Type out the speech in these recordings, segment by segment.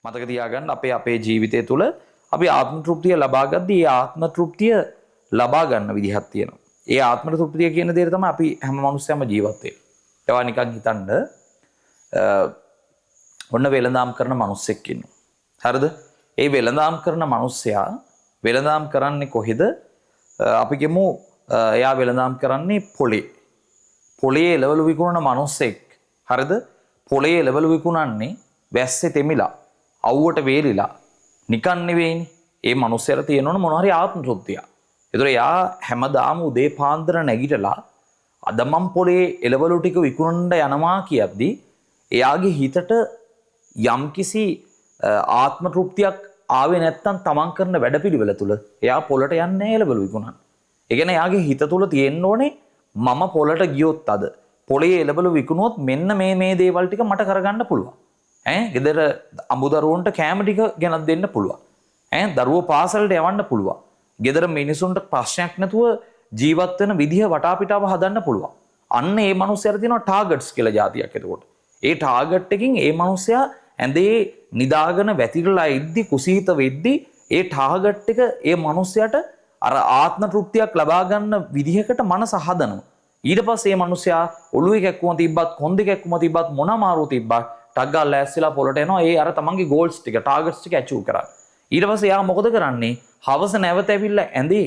මතක තියාගන්න අපේ ජීවිතය තුළ අපි ආත්ම තෘප්තිය ලබා ගද්දී ඒ ආත්ම තෘප්තිය ලබා ගන්න විදිහක් තියෙනවා. ඒ ආත්ම තෘප්තිය කියන දේ තමයි අපි හැම මිනිස්සෙම ජීවත් වෙන්නේ. ඒවා නිකන් හිතන්න ඔන්න වෙළඳාම් කරන මිනිස්සෙක් ඉන්නවා. හරිද? ඒ වෙළඳාම් කරන මිනිස්සයා වෙළඳාම් කරන්නේ කොහෙද? අපි කියමු එයා වෙළඳාම් කරන්නේ පොලේ. පොලේ එළවලු විකුණන මිනිස්සෙක්. හරිද? පොලේ එළවලු විකුණන්නේ වැස්සේ තෙමිලා, අවුවට වේලිලා. නිකන් නෙවෙයිනේ. ඒ මිනිස්සයාට තියෙනවනේ මොනවා හරි ආත්ම තෘප්තිය. ඒතර එයා හැමදාම උදේ පාන්දර නැගිටලා අද මම පොලේ එළවලු ටික විකුණන්න යනවා කියද්දි එයාගේ හිතට යම්කිසි ආත්ම තෘප්තියක් ආවේ නැත්තම් තමන් කරන වැඩපිළිවෙල තුල එයා පොලට යන්නේ නැහැ එළවලු විකුණන්න. ඒ කියන්නේ එයාගේ හිත තුල තියෙන්න ඕනේ මම පොලට ගියොත් අද පොලේ එළවලු විකුණුවොත් මෙන්න මේ දේවල් ටික මට කරගන්න පුළුවන්. ගෙදර අඹදරුවන්ට කෑම ටික ගෙනත් දෙන්න පුළුවන්. දරුවෝ පාසලට යවන්න පුළුවන්. ගෙදර මිනිසුන්ට ප්‍රශ්නයක් නැතුව ජීවත් වෙන විදිහ වටාපිටාව හදන්න පුළුවන්. අන්න ඒ මනුස්සයාට තියෙනවා ටාගට්ස් කියලා જાතියක් එතකොට. ඒ ටාගට් එකකින් ඒ මනුස්සයා ඇඳේ නිදාගෙන වැතිරලා ඉද්දි කුසීත වෙද්දි ඒ ටාගට් එක ඒ මනුස්සයාට අර ආත්ම තෘප්තියක් ලබා ගන්න විදිහකට මනස හදනවා. ඊට පස්සේ මේ මනුස්සයා ඔළුවේ කැක්කුම තිබ්බත් කොන්දේ කැක්කුම තිබ්බත් මොන අමාරුව තිබ්බත් ටක් ගාලා ලෑස්තිලා පොලට එනවා. ඒ අර තමන්ගේ ගෝල්ස් ටික ටාගට්ස් ටික ඇචීව් කරන්න. ඊට පස්සේ එයා මොකද කරන්නේ? හවස නැවත ඇවිල්ලා ඇඳේ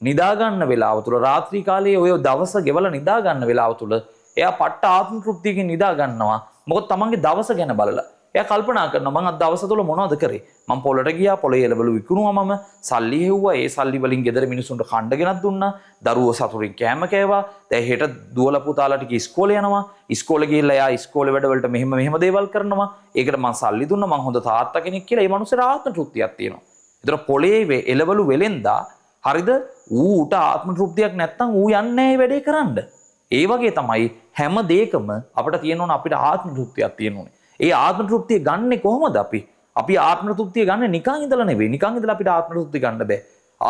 නිදා ගන්න වෙලාව තුල රාත්‍රී කාලයේ ඔය දවස ගෙවලා නිදා ගන්න වෙලාව තුල එයා පට්ට ආත්ම තෘප්තියකින් නිදා ගන්නවා. මොකද තමන්ගේ දවස ගැන බලලා. එයා කල්පනා කරනවා මම අද දවස තුල මොනවද කරේ? මම පොලට ගියා, පොලේ එළවලු විකුණුවා, මම සල්ලි හෙව්වා, ඒ සල්ලි වලින් ගෙදර මිනිසුන්ට කණ්ඩ ගෙනත් දුන්නා, දරුවෝ සතුටින් කෑම කෑවා. දැන් හෙට දුවලා පුතාලා ටික ඉස්කෝලේ යනවා. ඉස්කෝලේ ගිහිල්ලා එයා ඉස්කෝලේ වැඩවලට මෙහෙම දේවල් කරනවා. ඒකට මම සල්ලි දුන්නා, මම හොඳ තාත්තා කෙනෙක් කියලා ඒ මනුස්සයාට ආත්ම තෘප්තියක් තියෙනවා. ඒතර පොලේ එළවලු වෙලෙන්දා හරිද? ඌට ආත්ම තෘප්තියක් නැත්තම් ඌ යන්නේ නැහැ වැඩේ කරන්න. ඒ වගේ තමයි හැම දෙයකම අපිට තියෙන්න ඕන අපිට ආත්ම තෘප්තියක් තියෙන්න ඕනේ. ඒ ආත්ම තෘප්තිය ගන්නෙ කොහොමද අපි? අපි ආත්ම තෘප්තිය ගන්න නිකන් ඉඳලා නෙවෙයි. නිකන් ඉඳලා අපිට ආත්ම තෘප්තිය ගන්න බෑ.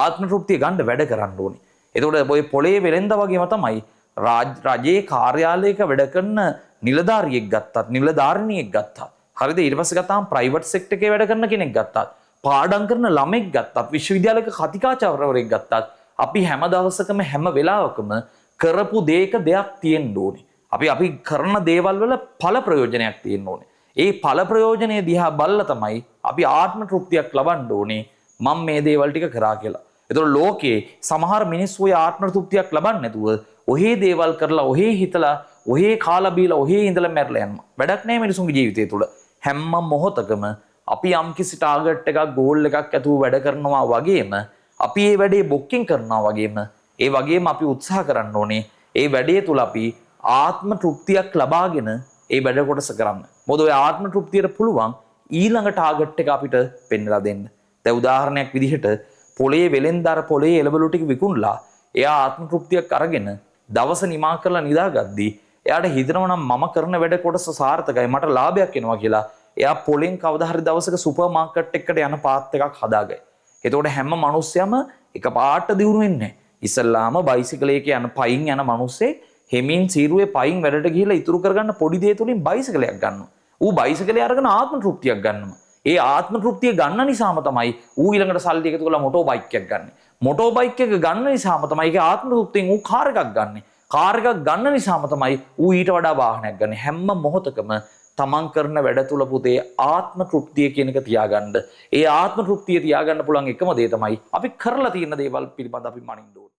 ආත්ම තෘප්තිය ගන්න වැඩ කරන්න ඕනේ. එතකොට ඔය පොලේ වෙලෙන්දා වගේම තමයි රජයේ කාර්යාලයක වැඩ කරන නිලධාරියෙක් ගත්තත්, නිලධාරිනියෙක් ගත්තත්. හරිද? ඊට පස්සේ ගත්තාම ප්‍රයිවට් සෙක්ටර් එකේ වැඩ කරන කෙනෙක් ගත්තත්, පාඩම් කරන ළමෙක් ගත්තත්, විශ්වවිද්‍යාලයක කතිකාචාර්යවරයෙක් ගත්තත් අපි හැම දවසකම හැම වෙලාවකම කරපු දෙයක දෙයක් තියෙන්න ඕනේ. අපි කරන දේවල් වල ඵල ප්‍රයෝජනයක් තියෙන්න ඕනේ. ඒ ඵල ප්‍රයෝජනයේ දිහා බලලා තමයි අපි ආත්ම තෘප්තියක් ලබන්න ඕනේ. මම මේ දේවල් ටික කරා කියලා. ඒතකොට ලෝකේ සමහර මිනිස්සු ඒ ආත්ම තෘප්තියක් ලබන්නේ නැතුව ඔහේ දේවල් කරලා ඔහේ හිතලා ඔහේ කාලා බීලා ඔහේ ඉඳලා මැරලා යනවා. වැඩක් නැහැ මිනිසුන්ගේ ජීවිතය තුළ. හැම මොහොතකම අපි යම්කිසි ටාගට් එකක් ගෝල් එකක් ඇතුව වැඩ කරනවා වගේම අපි මේ වැඩේ බොක්කින් කරනවා වගේම අපි උත්සාහ කරන්න ඕනේ ඒ වැඩේ තුල අපි ආත්ම තෘප්තියක් ලබාගෙන ඒ වැඩ කොටස කරන්න. මොකද ඔය ආත්ම තෘප්තියට පුළුවන් ඊළඟ ටාගට් එක අපිට පෙන්නලා දෙන්න. දැන් උදාහරණයක් විදිහට පොලේ වෙලෙන්දාර පොලේ එළවලු ටික විකුණලා එයා ආත්ම තෘප්තියක් අරගෙන දවස නිමා කරලා නිදාගද්දී එයාට හිතනවා නම් මම කරන වැඩ කොටස සාර්ථකයි මට ලාභයක් එනවා කියලා. එයා පොලෙන් කවදා හරි දවසක සුපර් මාකට් එකකට යන පාත් එකක් හදාගයි. එතකොට හැම මිනිස්සයම එකපාරට දියුණු වෙන්නේ නැහැ. ඉස්සල්ලාම බයිසිකලයක යන පයින් යන මිනිස්සේ හෙමින් සීරුවේ පයින් වැඩට ගිහිල්ලා ඉතුරු කරගන්න පොඩි දේ තුලින් බයිසිකලයක් ගන්නවා. ඌ බයිසිකලේ අරගෙන ආත්ම තෘප්තියක් ගන්නවා. ඒ ආත්ම තෘප්තිය ගන්න නිසාම තමයි ඌ ඊළඟට සල්ලි එකතු කරලා මොටෝ බයික් එකක් ගන්නෙ. මොටෝ බයික් එක ගන්න නිසාම තමයි ඒකේ ආත්ම තෘප්තියෙන් ඌ කාර් එකක් ගන්නෙ. කාර් එකක් ගන්න නිසාම තමයි ඌ ඊට වඩා වාහනයක් ගන්නෙ. හැම මොහොතකම තමන් කරන වැඩ තුල පුතේ ආත්ම තෘප්තිය කියන එක තියාගන්න. ඒ ආත්ම තෘප්තිය තියාගන්න පුළුවන් එකම දේ තමයි අපි කරලා තියෙන දේවල් පිළිබඳ අපි මනින්න ඕනේ.